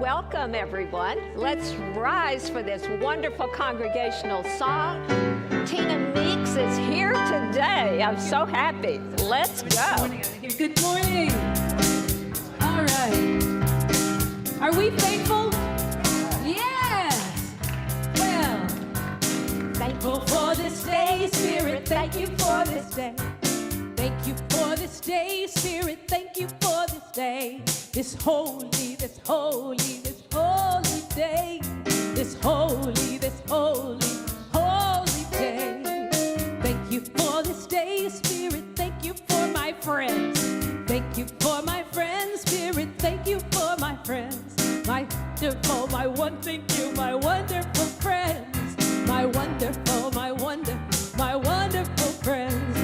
Welcome, everyone. Let's rise for this wonderful congregational song. Tina Meeks is here today. I'm so happy. Let's go. Good morning. All right. Are we faithful? Yes. Well, thankful for this day, Spirit. Thank you for this day. Thank you for this day, Spirit. Thank you for this day. This holy day. This holy day. Thank you for this day, Spirit. Thank you for my friends. Thank you for my friends, Spirit. Thank you for my friends. My wonderful, my wonderful friends. My wonderful friends.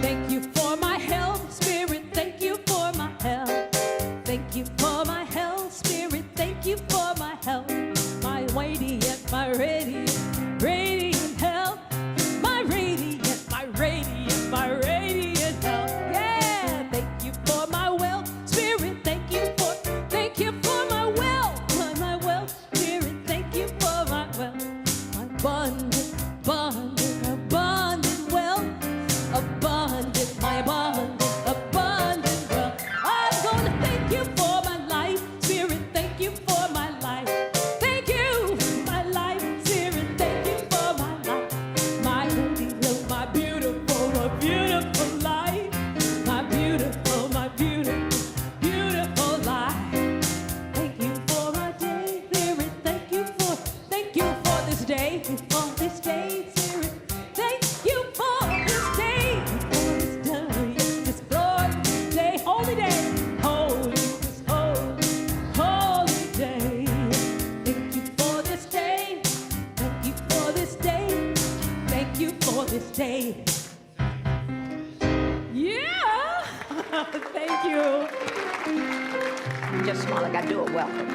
Thank you for my health, Spirit. Thank you for my health. Thank you for my health, Spirit. Thank you for my health. My radiant health. My radiant health. Yeah. Thank you for my wealth, Spirit. Thank you for my wealth. My wealth, Spirit. Thank you for my wealth. My abundant wealth. Abundant wealth. I'm gonna thank you for my life, Spirit. Thank you for my life. Thank you for my life, Spirit. Thank you for my life. My beautiful life. My beautiful life. Thank you for my day, Spirit. Thank you for this day. For this day, Spirit. Thank you for this day. This glorious day. Holy day. Holy day. Thank you for this day. Thank you for this day. Thank you for this day. Yeah. Thank you. Just a moment, I gotta do a welcome.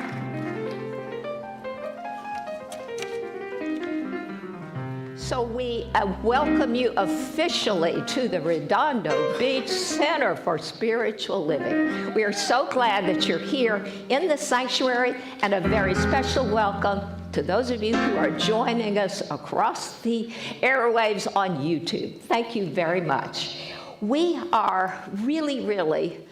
So we welcome you officially to the Redondo Beach Center for Spiritual Living. We are so glad that you're here in the sanctuary, and a very special welcome to those of you who are joining us across the airwaves on YouTube. Thank you very much. We are really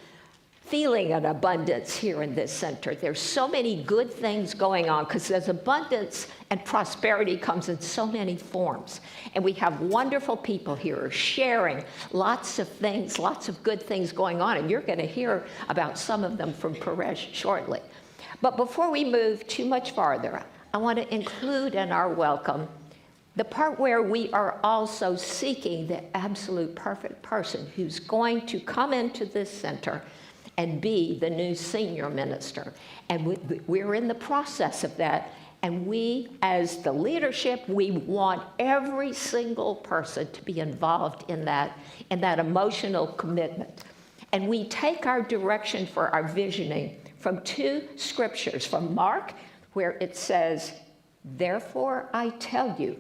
feeling an abundance here in this center. There's so many good things going on because there's abundance, and prosperity comes in so many forms. And we have wonderful people here sharing lots of things, lots of good things going on, and you're going to hear about some of them from Paresh shortly. But before we move too much farther, I want to include in our welcome the part where we are also seeking the absolute perfect person who's going to come into this center and be the new senior minister. And we're in the process of that. And we, as the leadership, we want every single person to be involved in that emotional commitment. And we take our direction for our visioning from two scriptures, from Mark, where it says, "Therefore I tell you,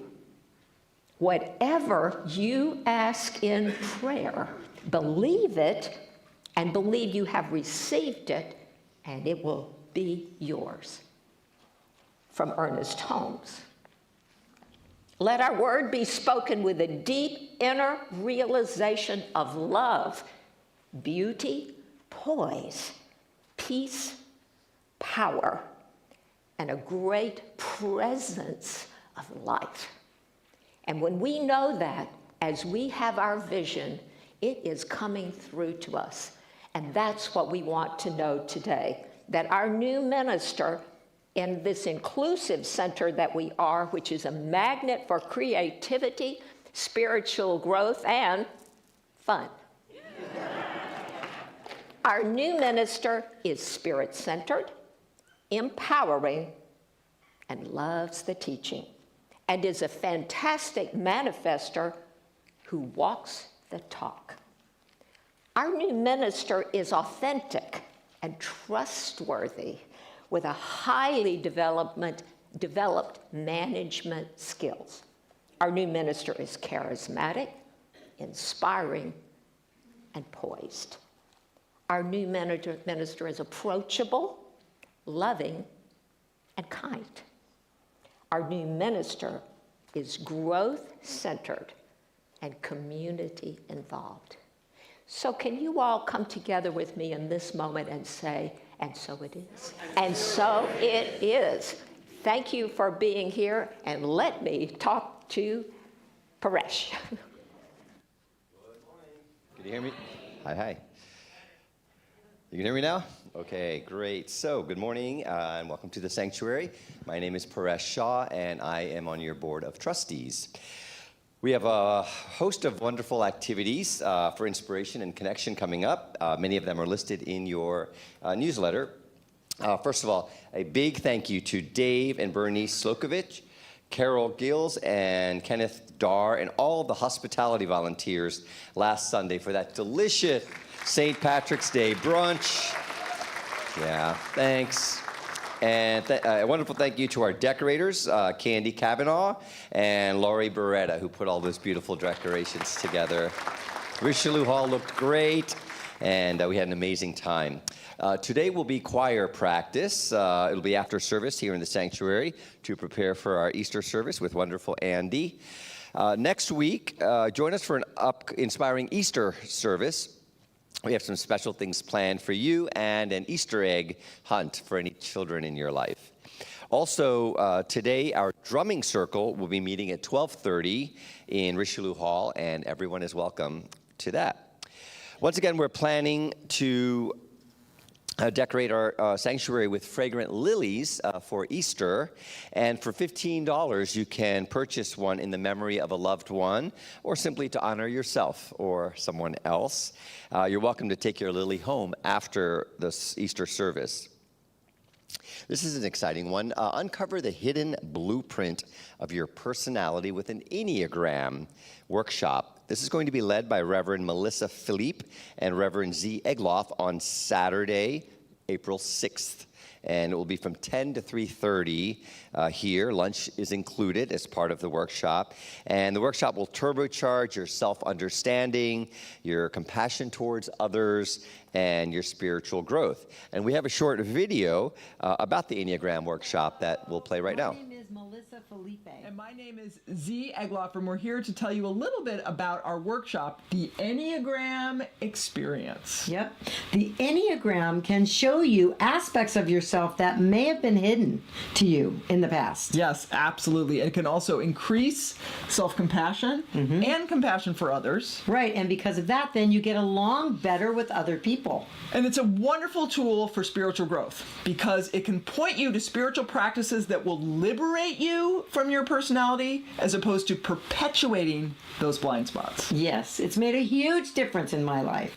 whatever you ask in prayer, believe it, and believe you have received it, and it will be yours." From Ernest Holmes. Let our word be spoken with a deep inner realization of love, beauty, poise, peace, power, and a great presence of life. And when we know that, as we have our vision, it is coming through to us. And that's what we want to know today, that our new minister in this inclusive center that we are, which is a magnet for creativity, spiritual growth, and fun. Our new minister is spirit-centered, empowering, and loves the teaching, and is a fantastic manifester who walks the talk. Our new minister is authentic and trustworthy with a highly developed management skills. Our new minister is charismatic, inspiring, and poised. Our new minister is approachable, loving, and kind. Our new minister is growth-centered and community-involved. So can you all come together with me in this moment and say, and so it is. And so it is. Thank you for being here, and let me talk to Paresh. Good morning. Can you hear me? Hi. You can hear me now? Okay, great. So, good morning and welcome to the sanctuary. My name is Paresh Shah, and I am on your board of trustees. We have a host of wonderful activities for inspiration and connection coming up. Many of them are listed in your newsletter. First of all, a big thank you to Dave and Bernice Slokovich, Carol Gills, and Kenneth Darr, and all the hospitality volunteers last Sunday for that delicious St. Patrick's Day brunch. Yeah, thanks. And a wonderful thank you to our decorators, Candy Kavanaugh and Laurie Beretta, who put all those beautiful decorations together. Richelieu Hall looked great, and we had an amazing time. Today will be choir practice. It'll be after service here in the sanctuary to prepare for our Easter service with wonderful Andy. Next week, join us for an inspiring Easter service. We have some special things planned for you and an Easter egg hunt for any children in your life. Also, today our drumming circle will be meeting at 12:30 in Richelieu Hall, and everyone is welcome to that. Once again, we're planning to decorate our sanctuary with fragrant lilies for Easter, and for $15 you can purchase one in the memory of a loved one, or simply to honor yourself or someone else. You're welcome to take your lily home after the Easter service. This is an exciting one. Uncover the hidden blueprint of your personality with an Enneagram workshop. This is going to be led by Reverend Melissa Philippe and Reverend Z. Egloff on Saturday, April 6th. And it will be from 10 to 3:30 here. Lunch is included as part of the workshop. And the workshop will turbocharge your self-understanding, your compassion towards others, and your spiritual growth. And we have a short video about the Enneagram workshop that we'll play right now. My name is Melissa Felipe. And my name is Z. Egloff, and we're here to tell you a little bit about our workshop, the Enneagram Experience. Yep. The Enneagram can show you aspects of yourself that may have been hidden to you in the past. Yes, absolutely. It can also increase self-compassion and compassion for others. Right, and because of that, then you get along better with other people. And it's a wonderful tool for spiritual growth because it can point you to spiritual practices that will liberate you from your personality as opposed to perpetuating those blind spots. Yes, it's made a huge difference in my life.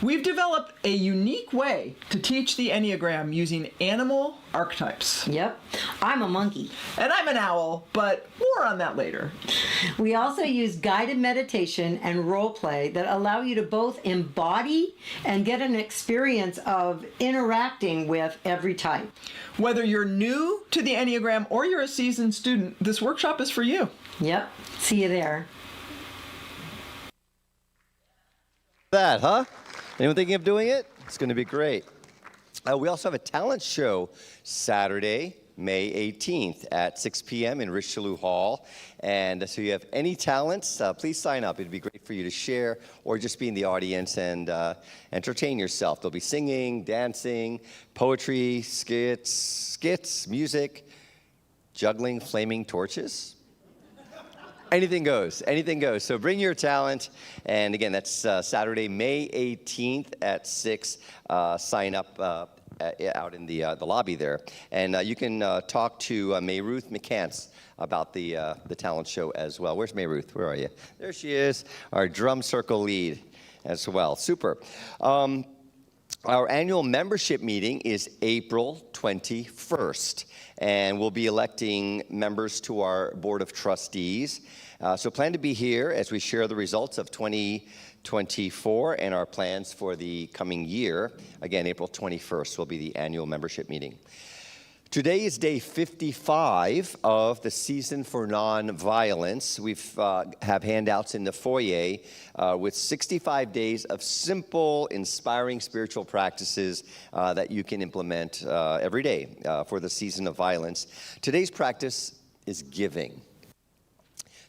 We've developed a unique way to teach the Enneagram using animal archetypes. Yep. I'm a monkey. And I'm an owl, but more on that later. We also use guided meditation and role play that allow you to both embody and get an experience of interacting with every type. Whether you're new to the Enneagram or you're a seasoned student, this workshop is for you. Yep. See you there. That, huh? Anyone thinking of doing it? It's going to be great. We also have a talent show Saturday, May 18th at 6 p.m. in Richelieu Hall. And so if you have any talents, please sign up. It'd be great for you to share or just be in the audience and entertain yourself. There'll be singing, dancing, poetry, skits, music, juggling flaming torches. Anything goes, anything goes. So bring your talent. And again, that's Saturday, May 18th at 6. Sign up out in the lobby there. And you can talk to Mayruth McCants about the talent show as well. Where's Mayruth? Where are you? There she is, our drum circle lead as well. Super. Our annual membership meeting is April 21st, and we'll be electing members to our board of trustees. So plan to be here as we share the results of 2024 and our plans for the coming year. Again, April 21st will be the annual membership meeting. Today is day 55 of the Season for Nonviolence. We have handouts in the foyer with 65 days of simple, inspiring spiritual practices that you can implement every day for the season of violence. Today's practice is giving.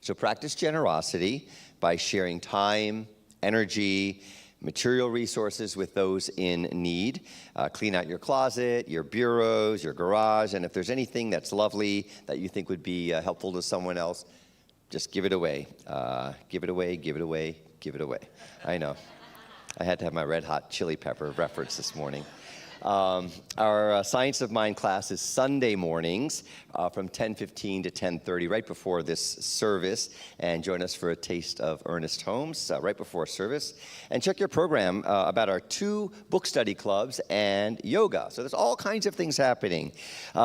So practice generosity by sharing time, energy, material resources with those in need. Clean out your closet, your bureaus, your garage, and if there's anything that's lovely that you think would be helpful to someone else, just give it away. Give it away, give it away, give it away. I know. I had to have my red hot chili pepper reference this morning. Our Science of Mind class is Sunday mornings from 10:15 to 10:30, right before this service. And join us for a taste of Ernest Holmes right before service. And check your program about our 2 book study clubs and yoga. So there's all kinds of things happening.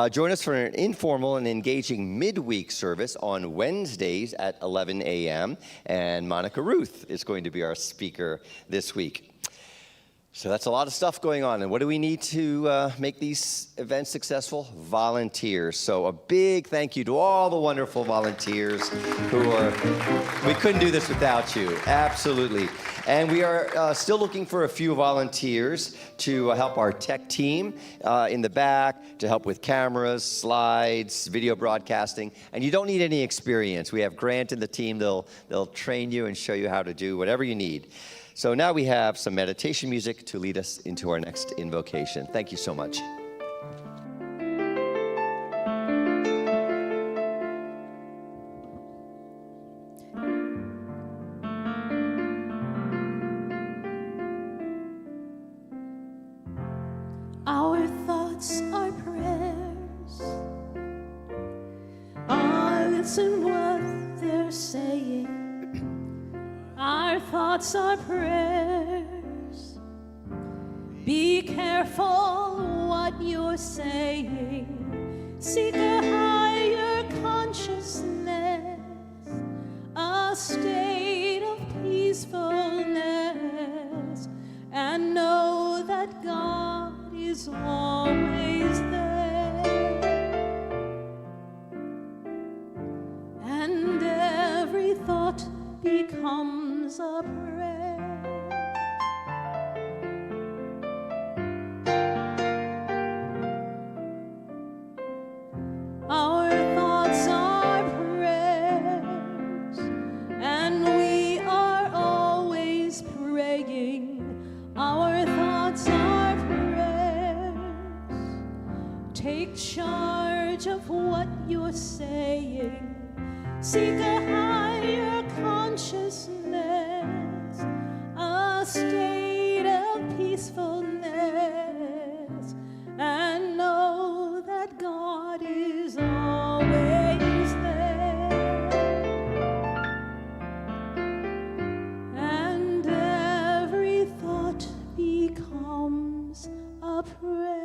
Join us for an informal and engaging midweek service on Wednesdays at 11 a.m. And Monica Ruth is going to be our speaker this week. So that's a lot of stuff going on. And what do we need to make these events successful? Volunteers. So a big thank you to all the wonderful volunteers we couldn't do this without you. Absolutely. And we are still looking for a few volunteers to help our tech team in the back, to help with cameras, slides, video broadcasting. And you don't need any experience. We have Grant and the team. They'll train you and show you how to do whatever you need. So now we have some meditation music to lead us into our next invocation. Thank you so much. Our thoughts are prayers. Listen what they're saying. Our thoughts are prayers. Be careful what you're saying. Seek a higher consciousness, a state of peacefulness, and know that God is always there. And every thought becomes a prayer. Our thoughts are prayers, and we are always praying. Our thoughts are prayers. Take charge of what you're saying. Seek a higher consciousness, a state of peacefulness, and know that God is always there. And every thought becomes a prayer.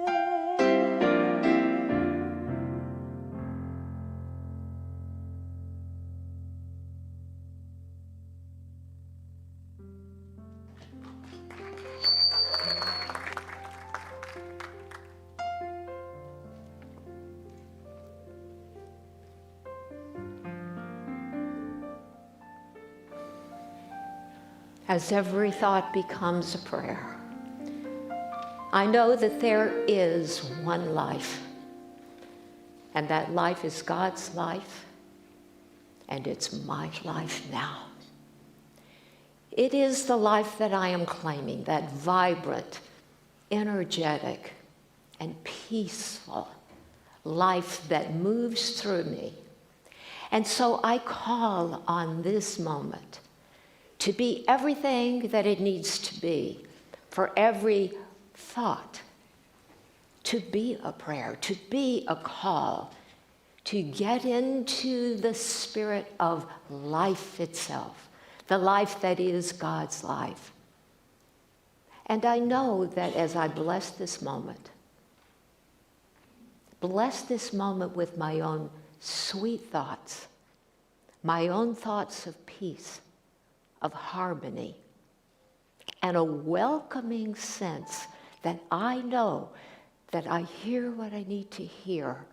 As every thought becomes a prayer, I know that there is one life, and that life is God's life, and it's my life now. It is the life that I am claiming, that vibrant, energetic, and peaceful life that moves through me. And so I call on this moment to be everything that it needs to be, for every thought to be a prayer, to be a call, to get into the spirit of life itself, the life that is God's life. And I know that as I bless this moment with my own sweet thoughts, my own thoughts of peace, of harmony, and a welcoming sense that I know that I hear what I need to hear,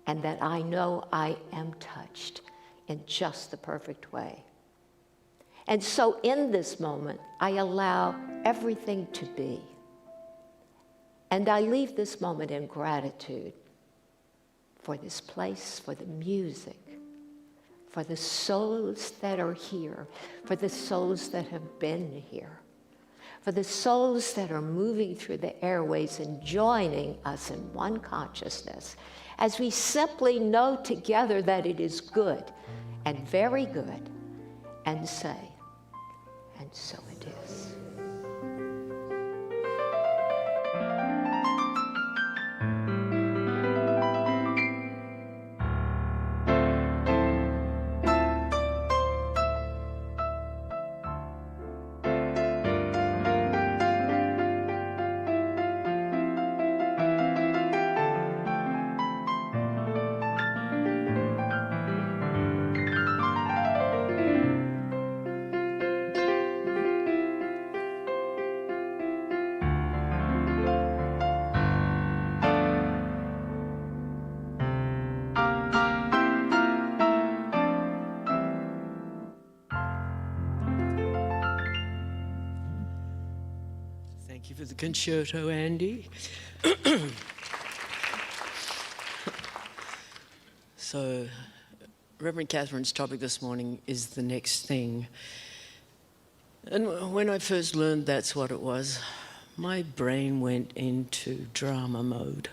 and that I know I am touched in just the perfect way. And so in this moment, I allow everything to be. And I leave this moment in gratitude for this place, for the music, for the souls that are here, for the souls that have been here, for the souls that are moving through the airways and joining us in one consciousness, as we simply know together that it is good and very good, and say, and so it is. Thank you for the concerto, Andy. So, Reverend Catherine's topic this morning is the next thing. And when I first learned that's what it was, my brain went into drama mode.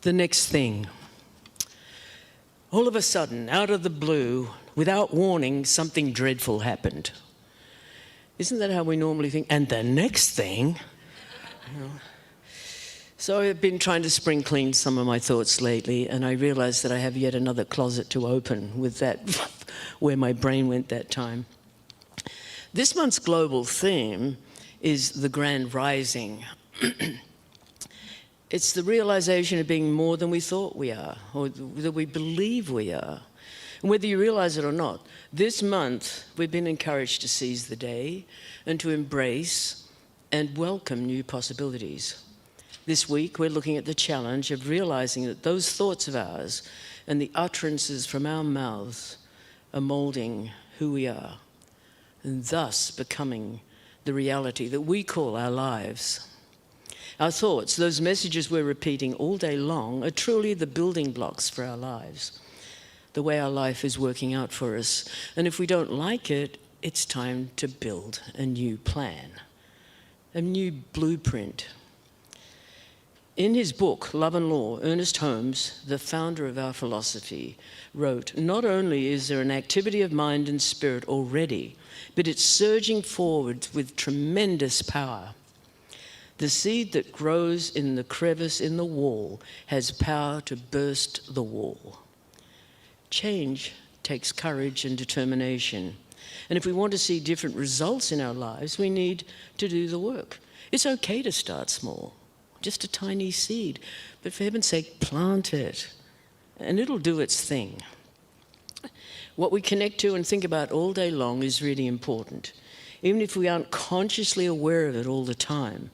The next thing. All of a sudden, out of the blue, without warning, something dreadful happened. Isn't that how we normally think? And the next thing, you know. So I've been trying to spring clean some of my thoughts lately, and I realized that I have yet another closet to open with that, where my brain went that time. This month's global theme is the Grand Rising. It's the realization of being more than we thought we are, or that we believe we are. And whether you realize it or not, this month we've been encouraged to seize the day and to embrace and welcome new possibilities. This week we're looking at the challenge of realizing that those thoughts of ours and the utterances from our mouths are molding who we are, and thus becoming the reality that we call our lives. Our thoughts, those messages we're repeating all day long, are truly the building blocks for our lives, the way our life is working out for us. And if we don't like it, it's time to build a new plan, a new blueprint. In his book, Love and Law, Ernest Holmes, the founder of our philosophy, wrote, "Not only is there an activity of mind and spirit already, but it's surging forward with tremendous power. The seed that grows in the crevice in the wall has power to burst the wall." Change takes courage and determination. And if we want to see different results in our lives, we need to do the work. It's okay to start small, just a tiny seed, but for heaven's sake, plant it, and it'll do its thing. What we connect to and think about all day long is really important, even if we aren't consciously aware of it all the time.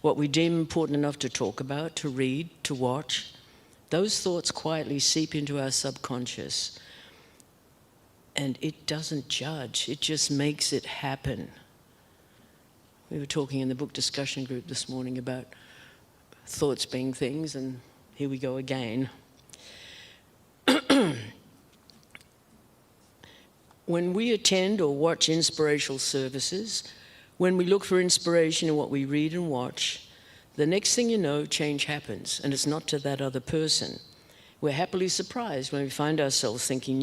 What we deem important enough to talk about, to read, to watch, those thoughts quietly seep into our subconscious. And it doesn't judge, it just makes it happen. We were talking in the book discussion group this morning about thoughts being things, and here we go again. When we attend or watch inspirational services, when we look for inspiration in what we read and watch, the next thing you know, change happens, and it's not to that other person. We're happily surprised when we find ourselves thinking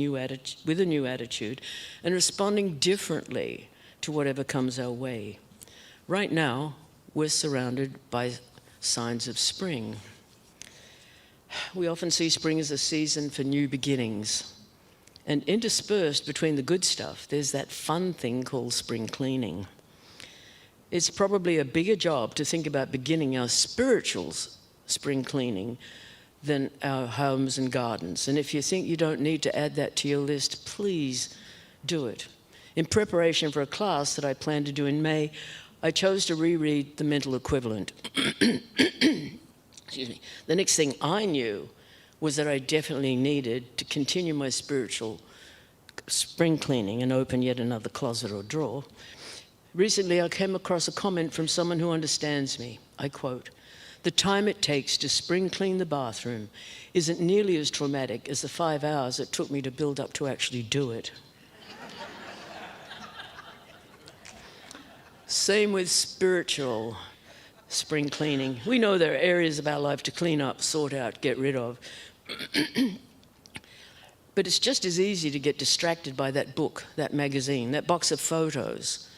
with a new attitude and responding differently to whatever comes our way. Right now, we're surrounded by signs of spring. We often see spring as a season for new beginnings. And interspersed between the good stuff, there's that fun thing called spring cleaning. It's probably a bigger job to think about beginning our spiritual spring cleaning than our homes and gardens. And if you think you don't need to add that to your list, please do it. In preparation for a class that I plan to do in May, I chose to reread the mental equivalent. Excuse me. The next thing I knew was that I definitely needed to continue my spiritual spring cleaning and open yet another closet or drawer. Recently, I came across a comment from someone who understands me. I quote, "The time it takes to spring clean the bathroom isn't nearly as traumatic as the 5 hours it took me to build up to actually do it." Same with spiritual spring cleaning. We know there are areas of our life to clean up, sort out, get rid of. But it's just as easy to get distracted by that book, that magazine, that box of photos,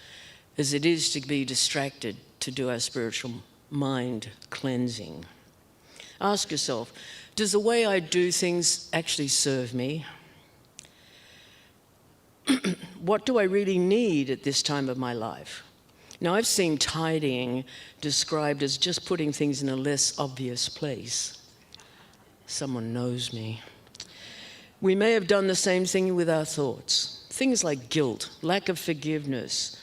as it is to be distracted to do our spiritual mind cleansing. Ask yourself, does the way I do things actually serve me? What do I really need at this time of my life? Now, I've seen tidying described as just putting things in a less obvious place. Someone knows me. We may have done the same thing with our thoughts. Things like guilt, lack of forgiveness,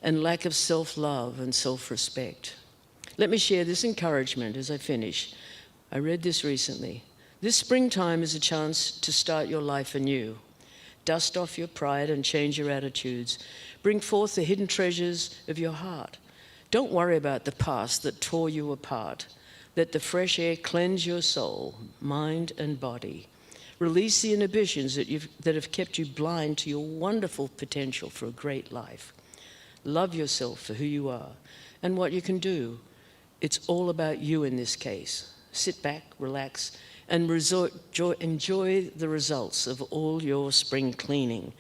and lack of self-love and self-respect. Let me share this encouragement as I finish. I read this recently. This springtime is a chance to start your life anew. Dust off your pride and change your attitudes. Bring forth the hidden treasures of your heart. Don't worry about the past that tore you apart. Let the fresh air cleanse your soul, mind, and body. Release the inhibitions that have kept you blind to your wonderful potential for a great life. Love yourself for who you are and what you can do. It's all about you in this case. Sit back, relax, and enjoy the results of all your spring cleaning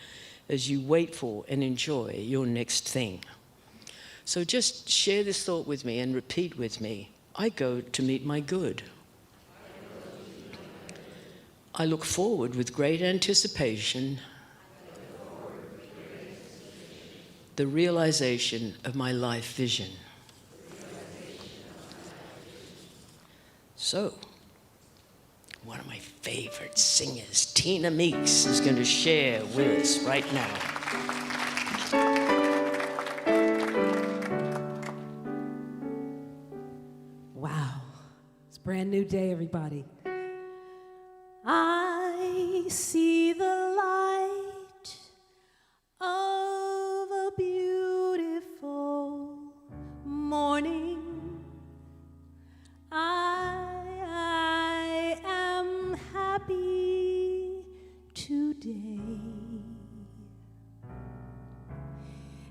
as you wait for and enjoy your next thing. So just share this thought with me and repeat with me. I go to meet my good. I look forward with great anticipation the realization of my life vision. So, one of my favorite singers, Tina Meeks, is going to share with us right now. Wow. It's a brand new day, everybody. I see the light of a beautiful morning. I am happy today.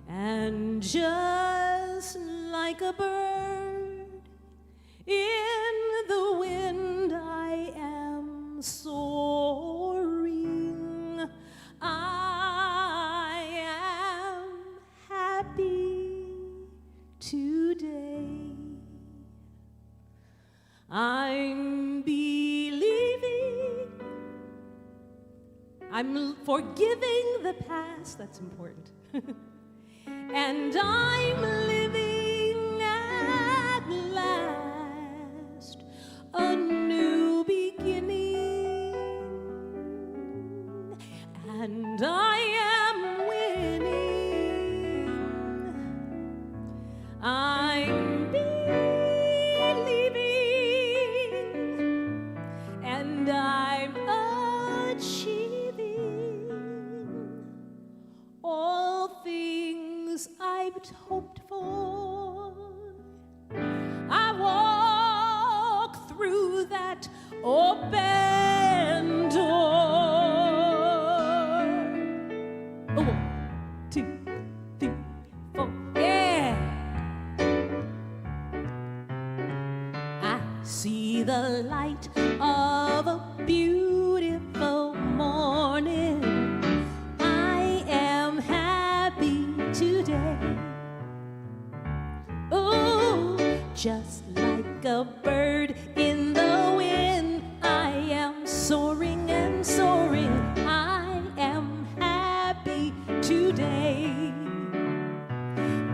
And just like a bird in the wind, I am soaring. I am happy today. I'm believing. I'm forgiving the past. That's important. And I'm living at last a new beginning. And I am winning. I'm believing. And I'm achieving all things I've hoped for. I walk through that open door. 1, 2, 3, 4, yeah. I see the light of a beautiful morning. I am happy today. Ooh, just like a bird in the wind, I am soaring and soaring. I am happy today.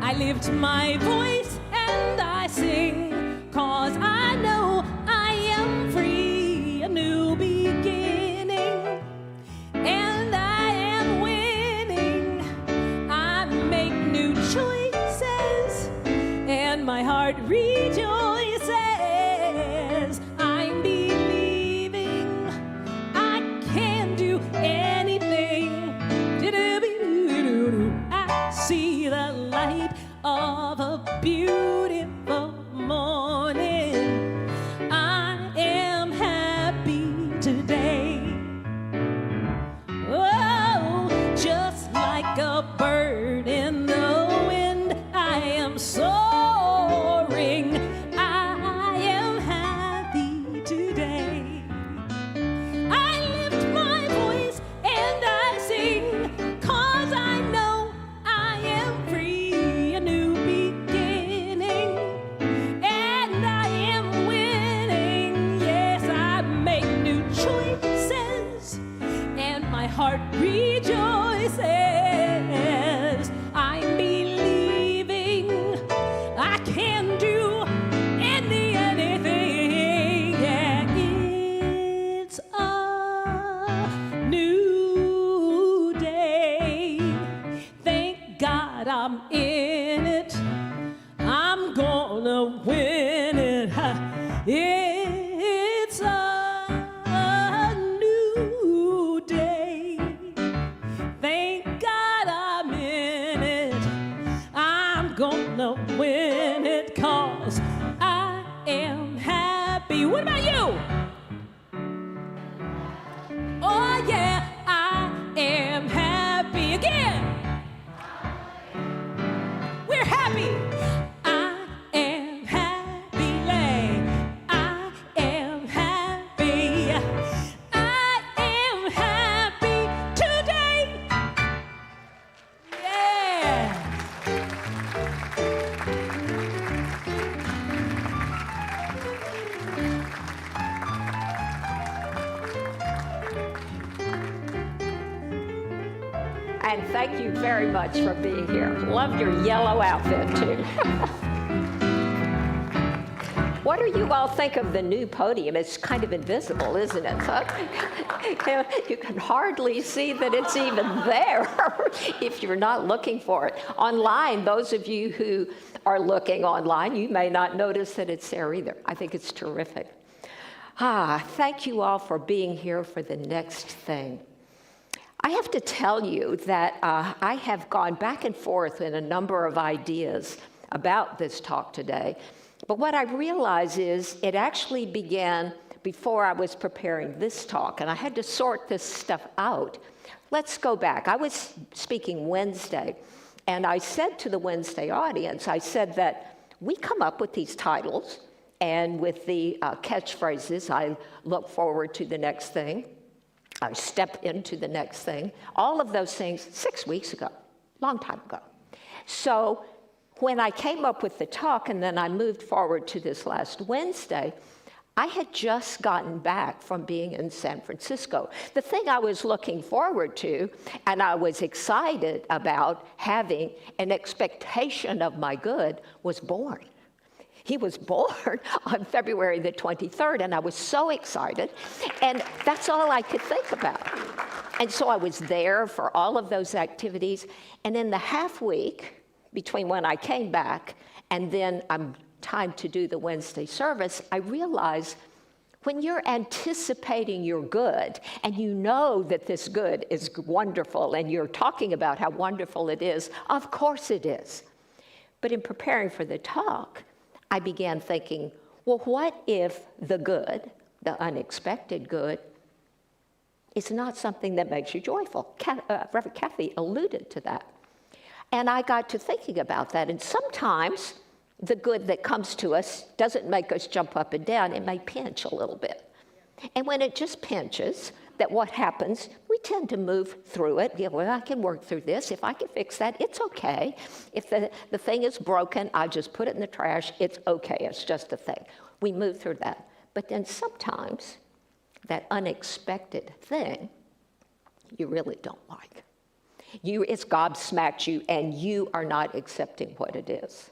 I lift my voice and I sing, 'cause I know I am free, a new beginning, and I am winning. I make new choices today. Oh, just like a bird in the wind, I am soaring. I am happy today. I lift my voice and I sing, 'cause I know I am free, a new beginning, and I am winning. Yes, I make new choices, and my heart rejoices. I'm believing I can do anything. Yeah, it's a new day. Thank God I'm in it. I'm gonna win it. It's a new day. Thank God I'm in it. I'm gonna win it, 'cause I am happy. What about you? Oh yeah, I am happy again. We're happy. I am happy. I am happy. I am happy today. Yeah. And thank you very much for being here. Love your yellow outfit, too. What do you all think of the new podium? It's kind of invisible, isn't it? So, you can hardly see that it's even there if you're not looking for it. Online, those of you who are looking online, you may not notice that it's there either. I think it's terrific. Thank you all for being here for the next thing. I have to tell you that I have gone back and forth in a number of ideas about this talk today. But what I realize is it actually began before I was preparing this talk, and I had to sort this stuff out. Let's go back. I was speaking Wednesday, and I said to the Wednesday audience, I said that we come up with these titles, and with the catchphrases, I look forward to the next thing. I step into the next thing. All of those things 6 weeks ago, long time ago. So when I came up with the talk and then I moved forward to this last Wednesday, I had just gotten back from being in San Francisco. The thing I was looking forward to and I was excited about having an expectation of my good was born. He was born on February the 23rd, and I was so excited, and that's all I could think about. And so I was there for all of those activities, and in the half week between when I came back and then time to do the Wednesday service, I realized when you're anticipating your good, and you know that this good is wonderful, and you're talking about how wonderful it is, of course it is. But in preparing for the talk, I began thinking, well, what if the good, the unexpected good, is not something that makes you joyful? Reverend Kathy alluded to that. And I got to thinking about that. And sometimes the good that comes to us doesn't make us jump up and down. It may pinch a little bit. And when it just pinches, that what happens, we tend to move through it. Yeah, well, I can work through this. If I can fix that, it's okay. If the thing is broken, I just put it in the trash. It's okay. It's just a thing. We move through that. But then sometimes that unexpected thing you really don't like. It's gobsmacked you, and you are not accepting what it is.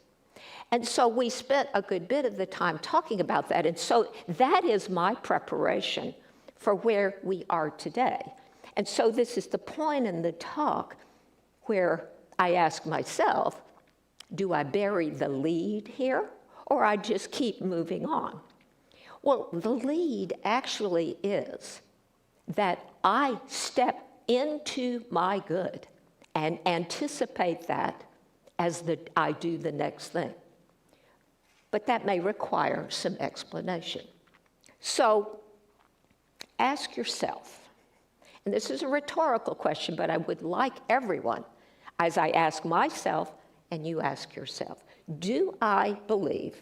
And so we spent a good bit of the time talking about that. And so that is my preparation for where we are today. And so this is the point in the talk where I ask myself, do I bury the lead here, or I just keep moving on? Well, the lead actually is that I step into my good and anticipate that as I do the next thing. But that may require some explanation. So ask yourself, and this is a rhetorical question, but I would like everyone, as I ask myself and you ask yourself, do you believe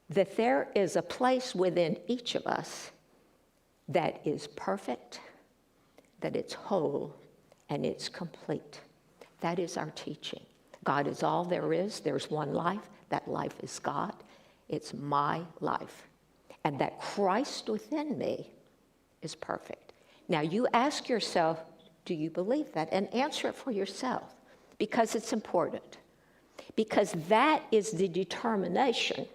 that there is a place within each of us that is perfect, that it's whole, and it's complete? That is our teaching. God is all there is. There's one life. That life is God. It's my life. And that Christ within me is perfect. Now you ask yourself, do you believe that? And answer it for yourself, because it's important. Because that is the determination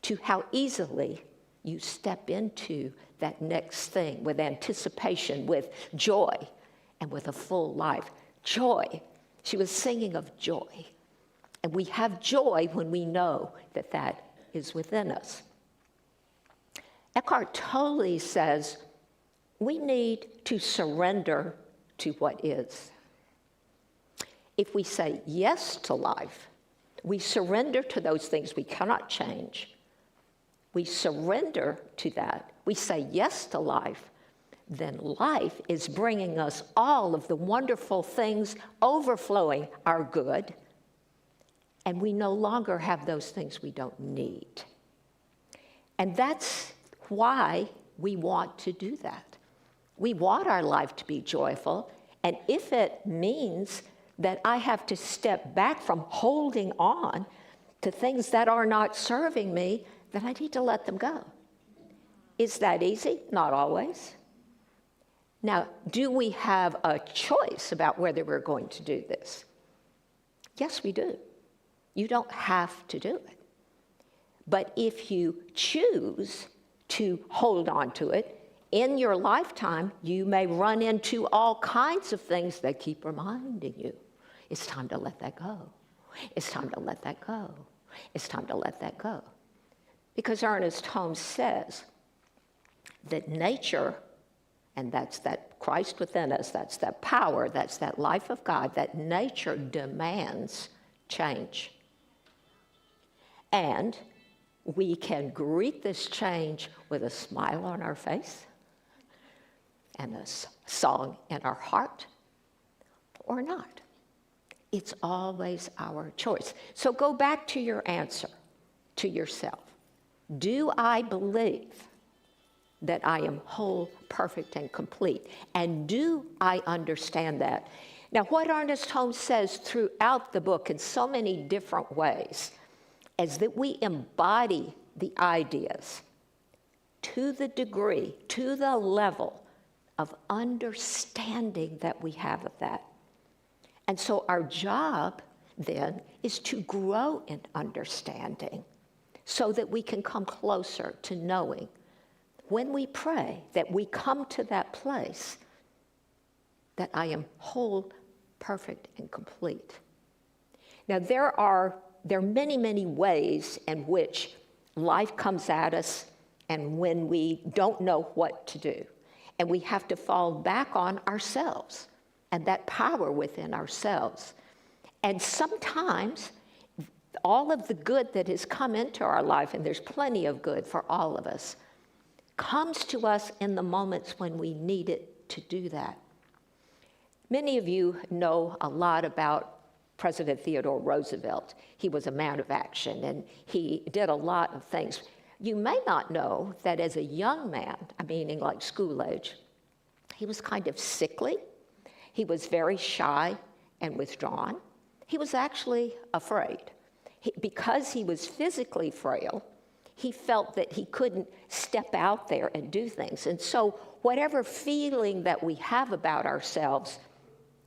to how easily you step into that next thing with anticipation, with joy, and with a full life. Joy. She was singing of joy. And we have joy when we know that that is within us. Eckhart Tolle says we need to surrender to what is. If we say yes to life, we surrender to those things we cannot change. We surrender to that. We say yes to life. Then life is bringing us all of the wonderful things, overflowing our good, and we no longer have those things we don't need. And that's why we want to do that. We want our life to be joyful, and if it means that I have to step back from holding on to things that are not serving me, then I need to let them go. Is that easy? Not always. Now, do we have a choice about whether we're going to do this? Yes, we do. You don't have to do it. But if you choose to hold on to it, in your lifetime, you may run into all kinds of things that keep reminding you, it's time to let that go. It's time to let that go. It's time to let that go. Because Ernest Holmes says that nature, and that's that Christ within us, that's that power, that's that life of God, that nature demands change. And we can greet this change with a smile on our face and a song in our heart, or not. It's always our choice. So go back to your answer to yourself. Do I believe that I am whole, perfect, and complete? And do I understand that? Now, what Ernest Holmes says throughout the book in so many different ways is that we embody the ideas to the degree, to the level of understanding that we have of that. And so our job then is to grow in understanding so that we can come closer to knowing when we pray that we come to that place that I am whole, perfect, and complete. Now there are many, many ways in which life comes at us and when we don't know what to do. And we have to fall back on ourselves and that power within ourselves. And sometimes all of the good that has come into our life, and there's plenty of good for all of us, comes to us in the moments when we need it to do that. Many of you know a lot about President Theodore Roosevelt. He was a man of action, and he did a lot of things. You may not know that as a young man, meaning like school age, he was kind of sickly. He was very shy and withdrawn. He was actually afraid. Because he was physically frail, he felt that he couldn't step out there and do things. And so whatever feeling that we have about ourselves,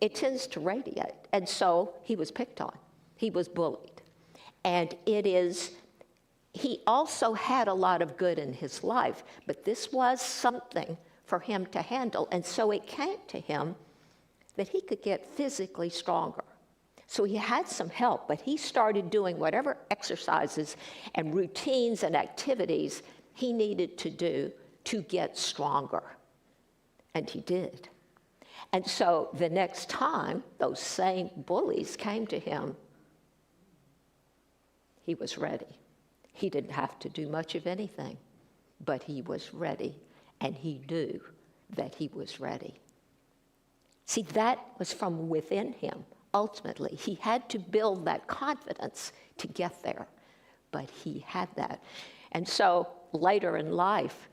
it tends to radiate. And so he was picked on. He was bullied. And he also had a lot of good in his life, but this was something for him to handle. And so it came to him that he could get physically stronger. So he had some help, but he started doing whatever exercises and routines and activities he needed to do to get stronger. And he did. And so the next time those same bullies came to him, he was ready. He didn't have to do much of anything but he was ready, and he knew that he was ready. See, that was from within him, ultimately. He had to build that confidence to get there, but he had that. And so later in life,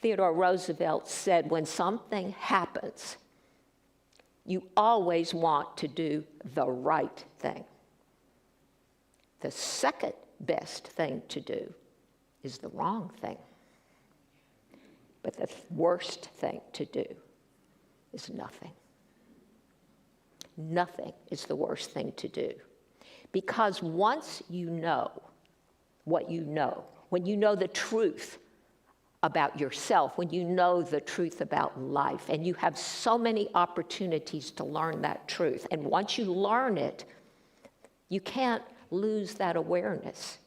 Theodore Roosevelt said, when something happens, you always want to do the right thing. The second best thing to do is the wrong thing. But the worst thing to do is nothing. Nothing is the worst thing to do. Because once you know what you know, when you know the truth about yourself, when you know the truth about life, and you have so many opportunities to learn that truth, and once you learn it, you can't lose that awareness.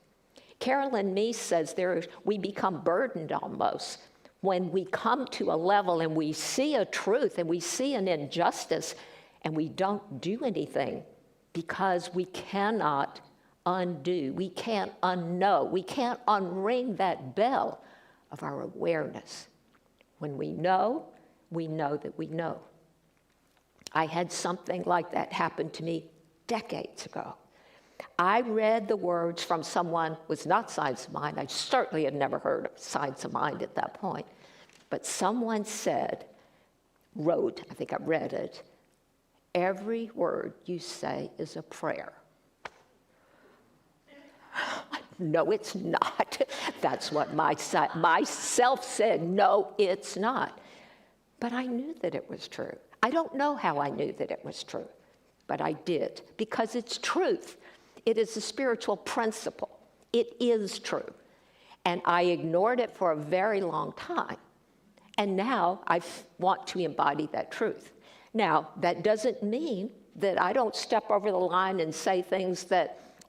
Carolyn Meese says we become burdened almost when we come to a level and we see a truth and we see an injustice and we don't do anything because we cannot undo, we can't unknow, we can't unring that bell of our awareness. When we know that we know. I had something like that happen to me decades ago. I read the words from someone who was not Science of Mind. I certainly had never heard of Science of Mind at that point. But someone wrote, I think I read it, every word you say is a prayer. No, it's not. That's what myself said. No, it's not. But I knew that it was true. I don't know how I knew that it was true, but I did, because it's truth. It is a spiritual principle. It is true. And I ignored it for a very long time. And now I want to embody that truth. Now, that doesn't mean that I don't step over the line and say things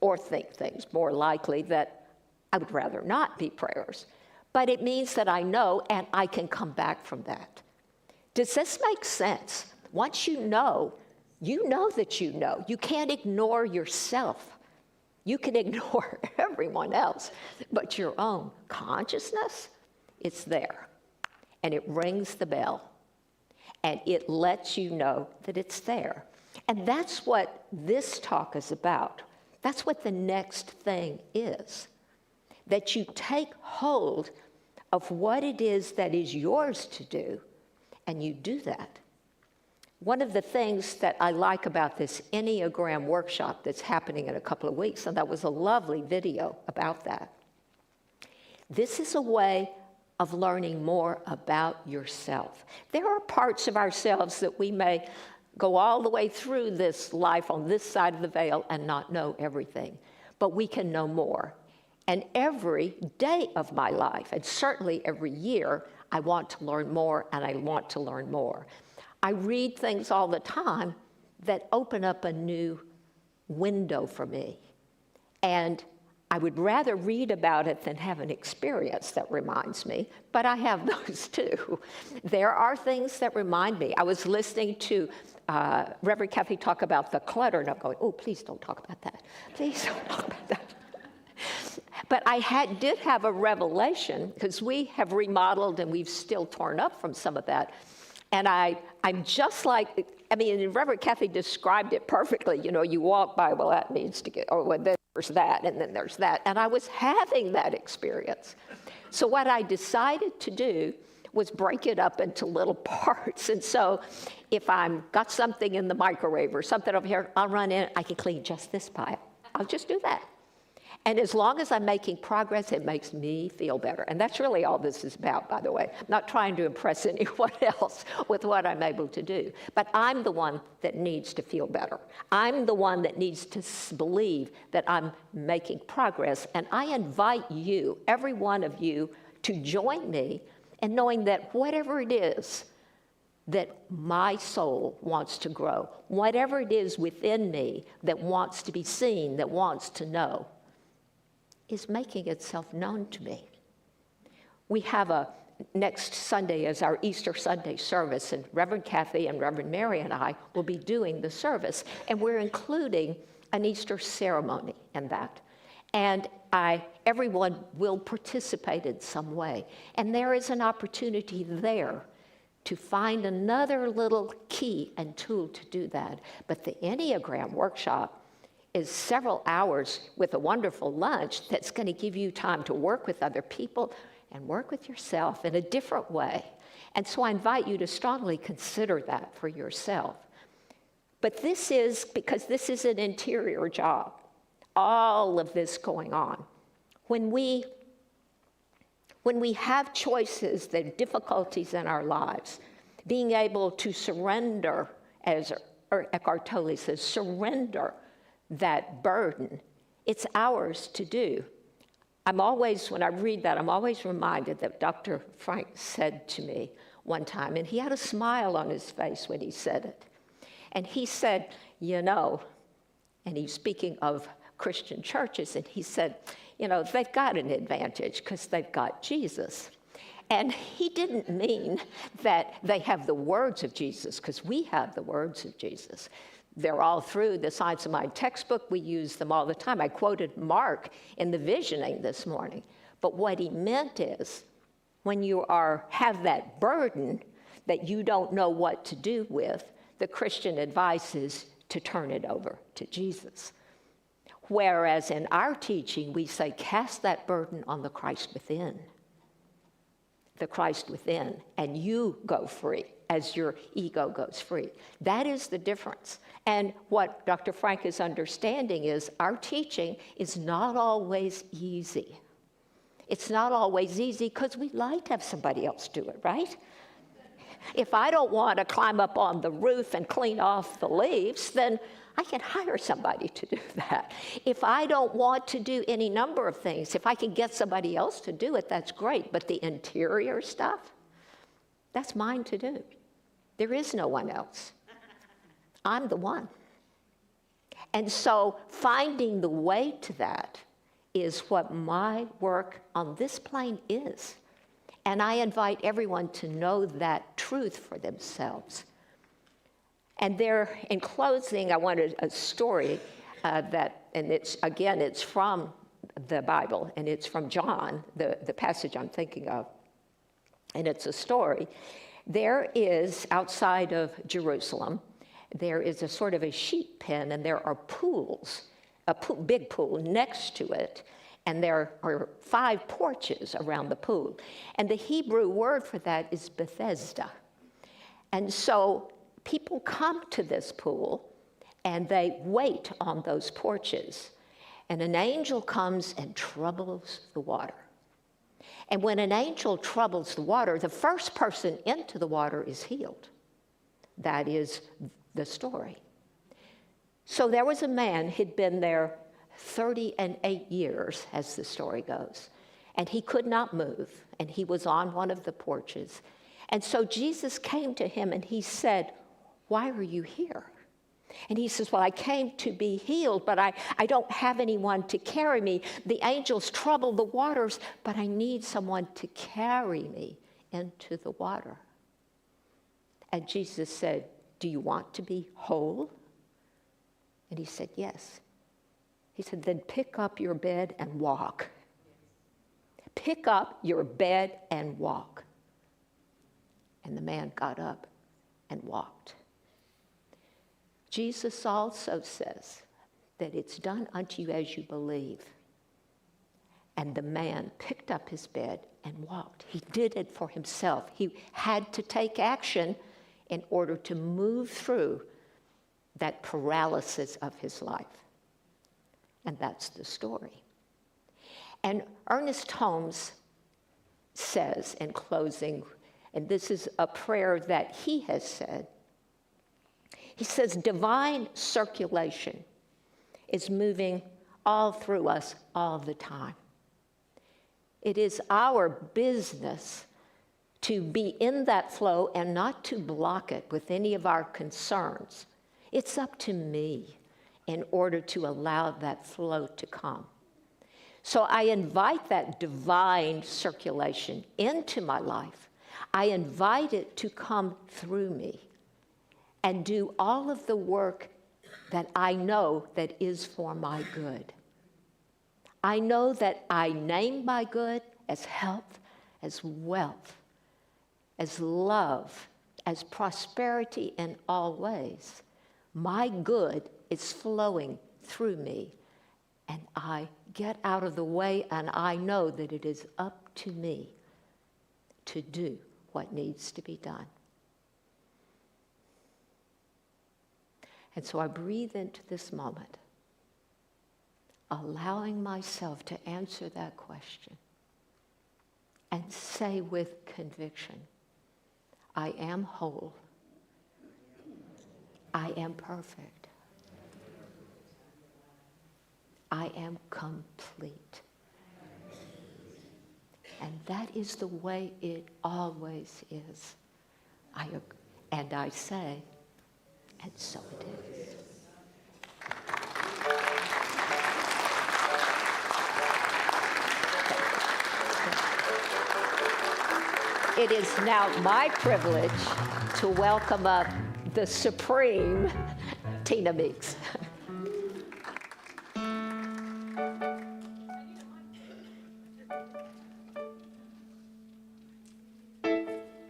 or think things, more likely, that I would rather not be prayers. But it means that I know and I can come back from that. Does this make sense? Once you know that you know. You can't ignore yourself. You can ignore everyone else, but your own consciousness, it's there. And it rings the bell. And it lets you know that it's there. And that's what this talk is about. That's what the next thing is. That you take hold of what it is that is yours to do, and you do that. One of the things that I like about this Enneagram workshop that's happening in a couple of weeks, and that was a lovely video about that. This is a way of learning more about yourself. There are parts of ourselves that we may go all the way through this life on this side of the veil and not know everything, but we can know more. And every day of my life, and certainly every year, I want to learn more and I want to learn more. I read things all the time that open up a new window for me. And I would rather read about it than have an experience that reminds me, but I have those too. There are things that remind me. I was listening to Reverend Kathy talk about the clutter, and I'm going, oh, please don't talk about that. Please don't talk about that. But I did have a revelation, because we have remodeled and we've still torn up from some of that. And I'm just like, and Reverend Kathy described it perfectly. You know, you walk by, well, that needs to get, or well, then there's that, and then there's that. And I was having that experience. So what I decided to do was break it up into little parts. And so if I've got something in the microwave or something over here, I'll run in, I can clean just this pile. I'll just do that. And as long as I'm making progress, it makes me feel better. And that's really all this is about, by the way. I'm not trying to impress anyone else with what I'm able to do. But I'm the one that needs to feel better. I'm the one that needs to believe that I'm making progress. And I invite you, every one of you, to join me in knowing that whatever it is that my soul wants to grow, whatever it is within me that wants to be seen, that wants to know, is making itself known to me. We have next Sunday is our Easter Sunday service, and Reverend Kathy and Reverend Mary and I will be doing the service, and we're including an Easter ceremony in that. And everyone will participate in some way. And there is an opportunity there to find another little key and tool to do that. But the Enneagram workshop is several hours with a wonderful lunch that's going to give you time to work with other people and work with yourself in a different way. And so I invite you to strongly consider that for yourself. But because this is an interior job, all of this going on. When we have choices, the difficulties in our lives, being able to surrender, as Eckhart Tolle says, surrender that burden, it's ours to do. When I read that, I'm always reminded that Dr. Frank said to me one time, and he had a smile on his face when he said it. And he said, and he's speaking of Christian churches, and he said, they've got an advantage because they've got Jesus. And he didn't mean that they have the words of Jesus, because we have the words of Jesus. They're all through the Science of Mind textbook. We use them all the time. I quoted Mark in the visioning this morning. But what he meant is, when you have that burden that you don't know what to do with, the Christian advice is to turn it over to Jesus. Whereas in our teaching, we say, cast that burden on the Christ within. The Christ within, and you go free as your ego goes free. That is the difference. And what Dr. Frank is understanding is our teaching is not always easy. It's not always easy because we like to have somebody else do it, right? If I don't want to climb up on the roof and clean off the leaves, then I can hire somebody to do that. If I don't want to do any number of things, if I can get somebody else to do it, that's great. But the interior stuff, that's mine to do. There is no one else. I'm the one. And so finding the way to that is what my work on this plane is. And I invite everyone to know that truth for themselves. And there, in closing, I wanted a story it's from the Bible, and it's from John, the passage I'm thinking of. And it's a story. There is, outside of Jerusalem, there is a sort of a sheep pen, and there are pools, big pool next to it, and there are 5 porches around the pool. And the Hebrew word for that is Bethesda. And so people come to this pool, and they wait on those porches. And an angel comes and troubles the water. And when an angel troubles the water, the first person into the water is healed. That is the story. So there was a man who'd been there 38 years, as the story goes, and he could not move, and he was on one of the porches. And so Jesus came to him, and he said, "Why are you here?" And he says, "Well, I came to be healed, but I don't have anyone to carry me. The angels trouble the waters, but I need someone to carry me into the water." And Jesus said, "Do you want to be whole?" And he said, "Yes." He said, "Then pick up your bed and walk." Pick up your bed and walk. And the man got up and walked. Jesus also says that it's done unto you as you believe. And the man picked up his bed and walked. He did it for himself. He had to take action in order to move through that paralysis of his life. And that's the story. And Ernest Holmes says in closing, and this is a prayer that he has said, he says, divine circulation is moving all through us all the time. It is our business to be in that flow and not to block it with any of our concerns. It's up to me in order to allow that flow to come. So I invite that divine circulation into my life. I invite it to come through me and do all of the work that I know that is for my good. I know that I name my good as health, as wealth, as love, as prosperity in all ways. My good is flowing through me, and I get out of the way, and I know that it is up to me to do what needs to be done. And so I breathe into this moment, allowing myself to answer that question and say with conviction, I am whole. I am perfect. I am complete. And that is the way it always is. And I say, and so it is. It is now my privilege to welcome up the Supreme Tina Meeks.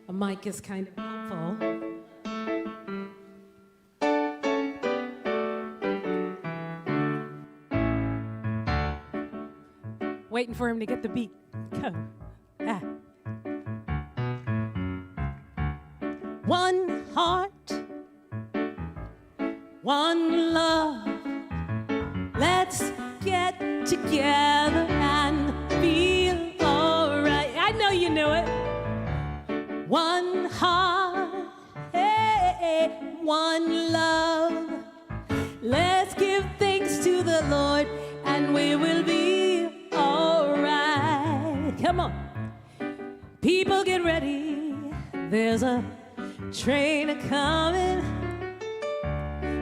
A mic is kind of helpful. Waiting for him to get the beat. Go. Ah. One heart, one love. Let's get together and feel alright. I know you knew it. One heart, hey, one love. Let's give thanks to the Lord and we will be alright. Come on. People get ready. There's a train a-coming.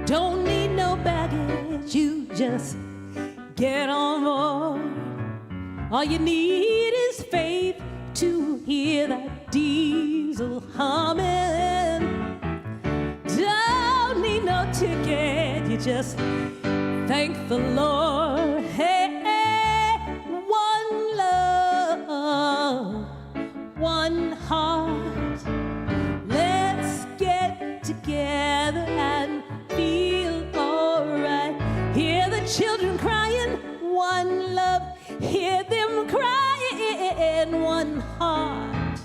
Don't need no baggage. You just get on board. All you need is faith to hear that diesel humming. Don't need no ticket, you just thank the Lord. Hey, one love, one heart. Let's get together and feel alright. Hear the children crying, one love. Hear them crying, one heart.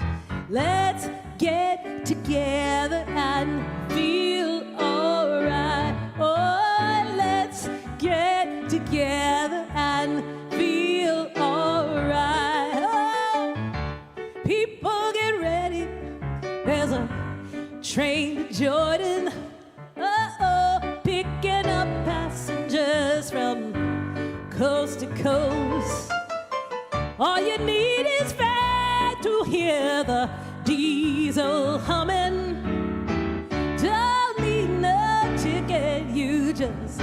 Let's get together and feel alright. Oh, let's get together and feel alright. Oh, people get ready. There's a train to Jordan. Oh, picking up passengers from coast to coast. All you need is faith to hear the diesel humming. Don't need no ticket, you just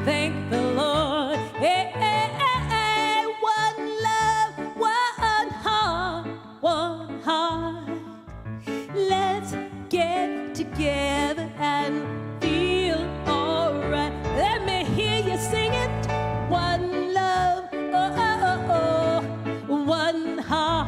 thank the Lord. Hey, hey, hey, hey. One love, one heart, one heart. Let's get together and feel alright. Let me hear you sing it. One love, oh, oh, oh, oh. One heart.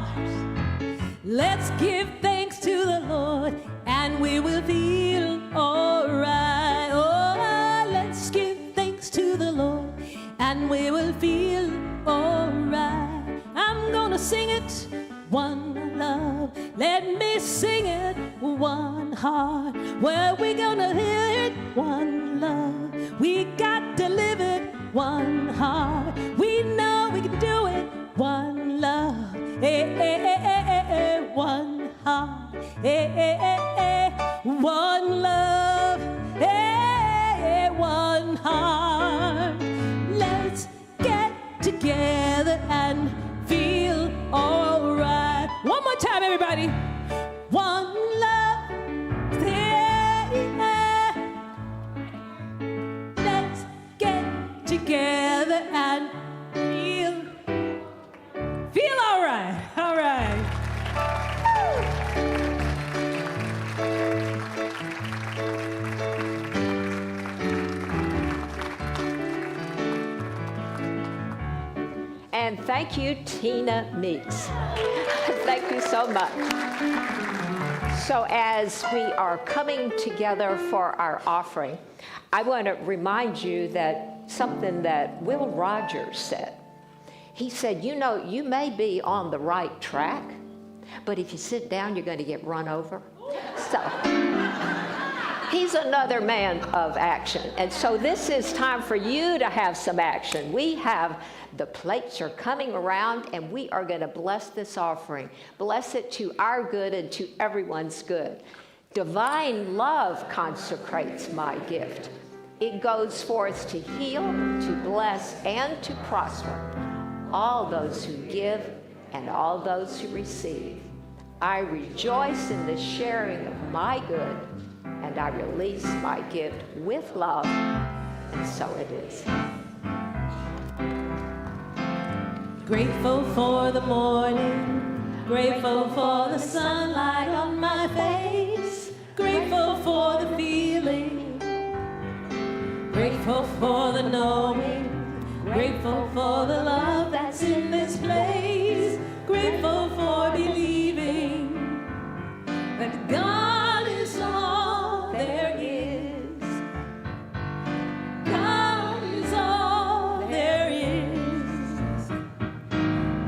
Let's give thanks to the Lord and we will feel alright. Oh, let's give thanks to the Lord and we will feel alright. I'm gonna sing it, one love. Let me sing it, one heart. Well, we're gonna hear it, one love. We got to live it, one heart. We know we can do it, one love. Hey, hey, hey, hey, hey, hey. One heart. Hey, hey, hey, hey. One love. Hey, hey, one heart. Let's get together and feel alright. One more time, everybody. One love. Hey, hey. Let's get together and feel alright. All right. Thank you, Tina Meeks. Thank you so much. So as we are coming together for our offering, I want to remind you that something that Will Rogers said. He said, you know, you may be on the right track, but if you sit down, you're going to get run over. So he's another man of action. And so this is time for you to have some action. The plates are coming around, and we are going to bless this offering. Bless it to our good and to everyone's good. Divine love consecrates my gift. It goes forth to heal, to bless, and to prosper all those who give and all those who receive. I rejoice in the sharing of my good, and I release my gift with love, and so it is. Grateful for the morning, grateful for the sunlight on my face, grateful for the feeling, grateful for the knowing, grateful for the love that's in this place, grateful for believing that God is all there is. God is all there is.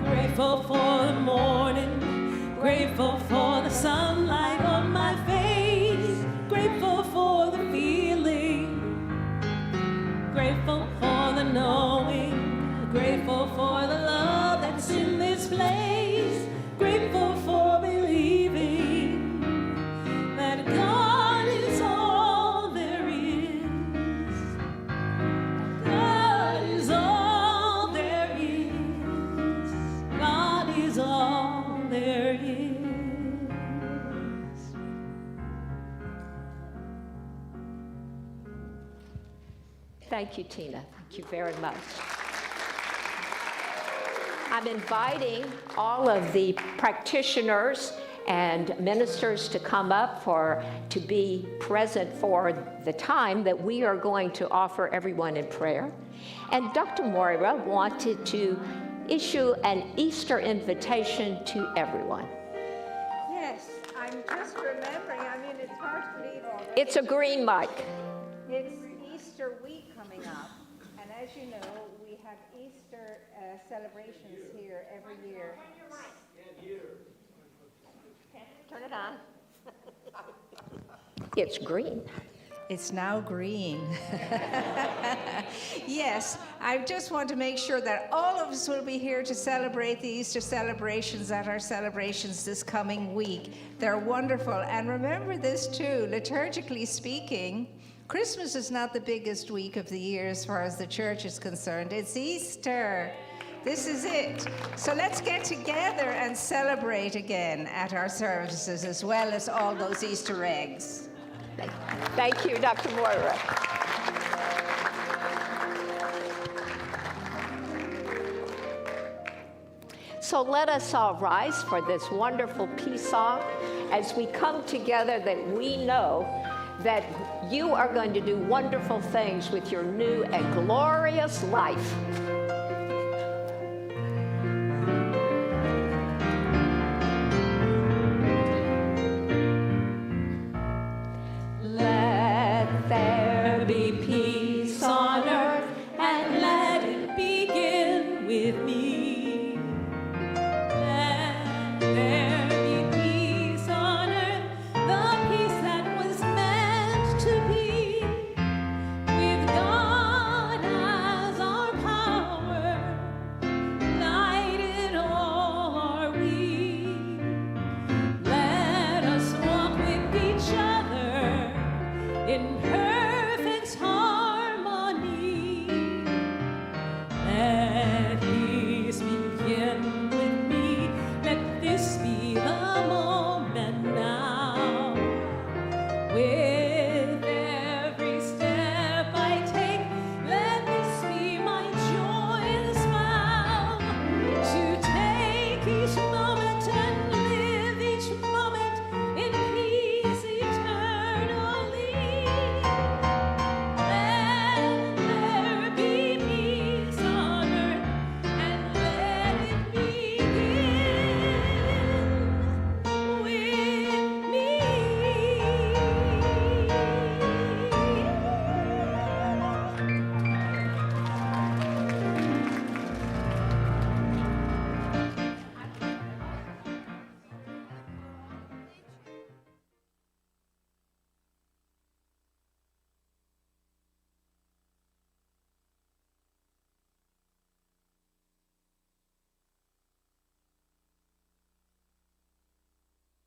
Grateful for the morning, grateful for the sunlight on my face, grateful for the feeling, grateful for the knowing, grateful for the love that's in this place, grateful for believing that God is all there is. God is all there is. God is all there is. Thank you, Tina. Thank you very much. I'm inviting all of the practitioners and ministers to come up to be present for the time that we are going to offer everyone in prayer. And Dr. Moira wanted to issue an Easter invitation to everyone. Yes, I'm just remembering, it's hard to believe already. It's a green mic. It's Easter week coming up, and as you know, we have Easter celebrations here every year. Turn it on. It's green. It's now green. Yes, I just want to make sure that all of us will be here to celebrate the Easter celebrations at our celebrations this coming week. They're wonderful. And remember this too, liturgically speaking, Christmas is not the biggest week of the year as far as the church is concerned. It's Easter. This is it. So let's get together and celebrate again at our services, as well as all those Easter eggs. Thank you, Dr. Moira. So let us all rise for this wonderful peace song as we come together, that we know that you are going to do wonderful things with your new and glorious life.